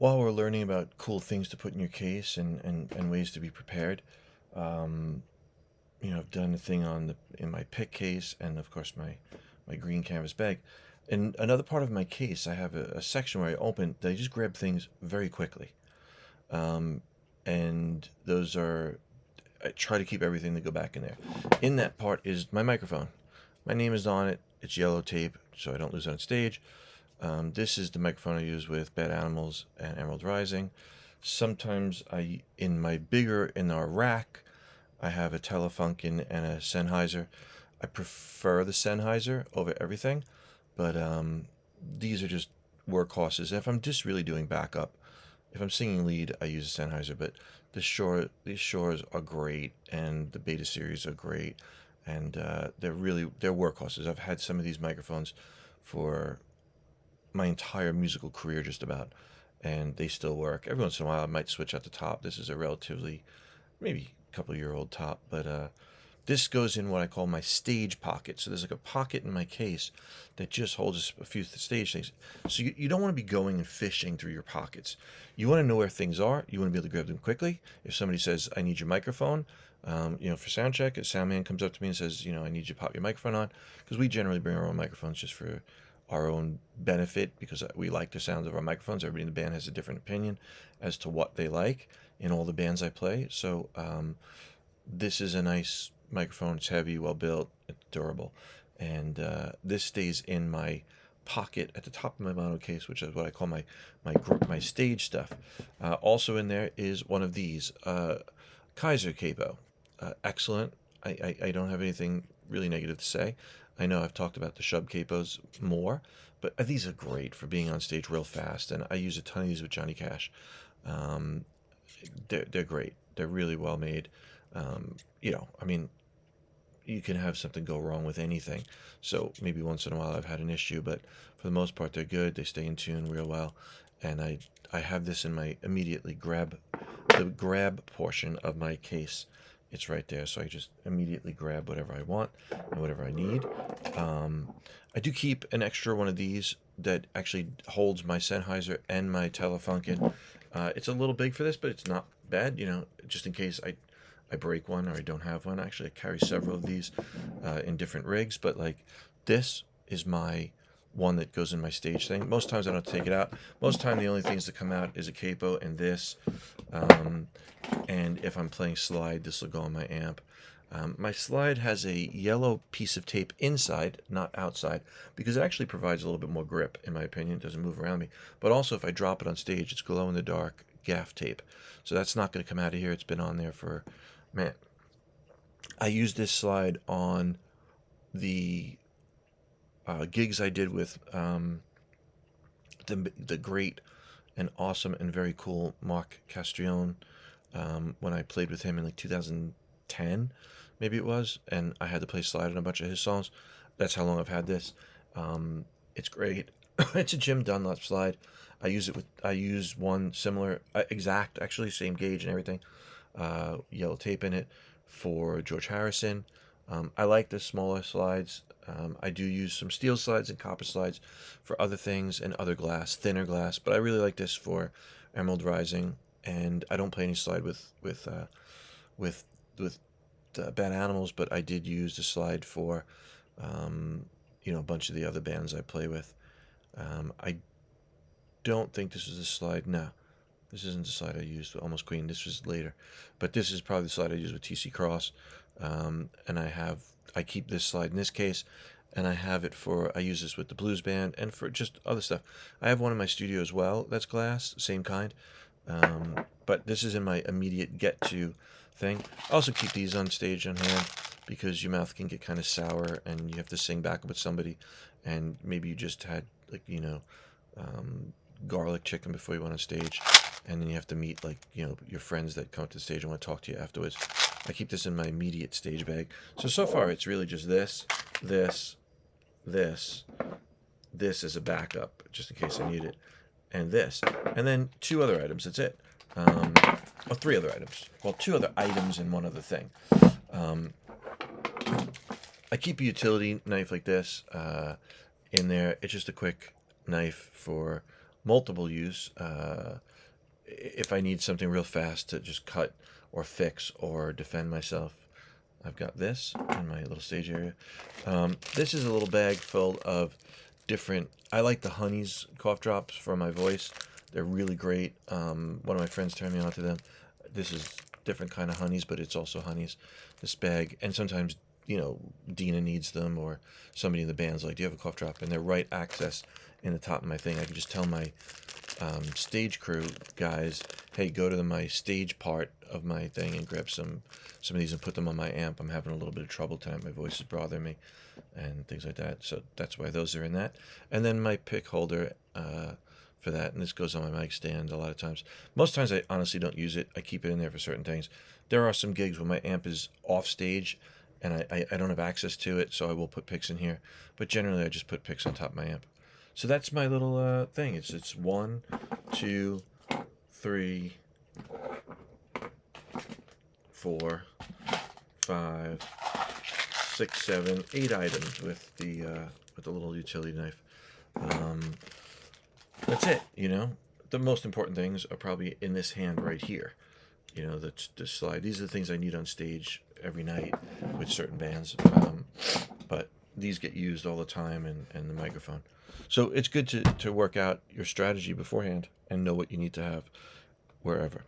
while we're learning about cool things to put in your case and ways to be prepared, um, I've done a thing in my pick case and of course my green canvas bag. In another part of my case, I have a section where I open that I just grab things very quickly. Um, and those are I try to keep everything to go back in there. In that part is my microphone. My name is on it. It's yellow tape, so I don't lose it on stage. This is the microphone I use with Bad Animals and Emerald Rising. Sometimes in our rack, I have a Telefunken and a Sennheiser. I prefer the Sennheiser over everything, but these are just workhorses. If I'm just really doing backup, if I'm singing lead, I use a Sennheiser. But these Shores are great, and the Beta series are great, and they're workhorses. I've had some of these microphones for my entire musical career, just about, and they still work. Every once in a while, I might switch out the top. This is a relatively maybe a couple year old top, but this goes in what I call my stage pocket. So there's like a pocket in my case that just holds a few stage things. So you don't want to be going and fishing through your pockets. You want to know where things are. You want to be able to grab them quickly. If somebody says, I need your microphone, for sound check, a sound man comes up to me and says, I need you to pop your microphone on. Because we generally bring our own microphones just for our own benefit because we like the sounds of our microphones. Everybody in the band has a different opinion as to what they like in all the bands I play. So this is a nice microphone. It's heavy, well built, it's durable, and this stays in my pocket at the top of my mono case, which is what I call my stage stuff. Also in there is one of these Kaiser capo. Excellent. I don't have anything really negative to say. I know I've talked about the Shub capos more, but these are great for being on stage real fast, and I use a ton of these with Johnny Cash. Um, they're great. They're really well made. I mean, you can have something go wrong with anything. So maybe once in a while I've had an issue, but for the most part they're good. They stay in tune real well, and I have this in my immediately the grab portion of my case. It's right there, so I just immediately grab whatever I want and whatever I need. I do keep an extra one of these that actually holds my Sennheiser and my Telefunken. It's a little big for this, but it's not bad. Just in case I break one or I don't have one. Actually, I carry several of these in different rigs, but like this is my one that goes in my stage thing. Most times I don't take it out. Most time the only things that come out is a capo and this. Um, and if I'm playing slide, this will go on my amp. My slide has a yellow piece of tape inside, not outside, because it actually provides a little bit more grip, in my opinion. It doesn't move around me. But also, if I drop it on stage, it's glow in the dark gaff tape. So that's not going to come out of here. It's been on there for, man. I used this slide on the gigs I did with the great and awesome and very cool Mark Castrillon when I played with him in like 2010, maybe it was, and I had to play slide on a bunch of his songs. That's how long I've had this. It's great. It's a Jim Dunlop slide. I use one similar, exact, actually same gauge and everything. Yellow tape in it for George Harrison. I like the smaller slides. I do use some steel slides and copper slides for other things and other glass, thinner glass, but I really like this for Emerald Rising. And I don't play any slide with with Bad Animals, but I did use the slide for a bunch of the other bands I play with. I don't think this is the slide. No, this isn't the slide I used with Almost Queen. This was later, but this is probably the slide I used with TC Cross. And I keep this slide in this case, and I use this with the blues band and for just other stuff. I have one in my studio as well. That's glass, same kind. But this is in my immediate get to thing. I also keep these on stage on hand because your mouth can get kind of sour and you have to sing back with somebody, and maybe you just had garlic chicken before you went on stage, and then you have to meet your friends that come to the stage and want to talk to you afterwards. I keep this in my immediate stage bag. So far it's really just this, this as a backup just in case I need it, and this, and then two other items. That's it. Three other items. Well, two other items and one other thing. I keep a utility knife like this in there. It's just a quick knife for multiple use. If I need something real fast to just cut or fix or defend myself, I've got this in my little stage area. This is a little bag full of different. I like the Honeys cough drops for my voice. They're really great. One of my friends turned me on to them. This is different kind of Honeys, but it's also Honeys. This bag, and sometimes Dina needs them, or somebody in the band's like, "Do you have a cough drop?" And they're right access in the top of my thing. I can just tell my stage crew guys, "Hey, go to my stage part of my thing and grab some of these and put them on my amp. I'm having a little bit of trouble tonight. My voice is bothering me," and things like that. So that's why those are in that. And then my pick holder for that, and this goes on my mic stand a lot of times. Most times I honestly don't use it. I keep it in there for certain things. There are some gigs where my amp is off stage and I don't have access to it, so I will put picks in here. But generally I just put picks on top of my amp. So that's my little thing. It's 1, 2, 3, 4, 5, 6, 7, 8 items with the little utility knife. That's it. The most important things are probably in this hand right here. The slide. These are the things I need on stage every night with certain bands. But these get used all the time, and the microphone. So it's good to work out your strategy beforehand and know what you need to have wherever.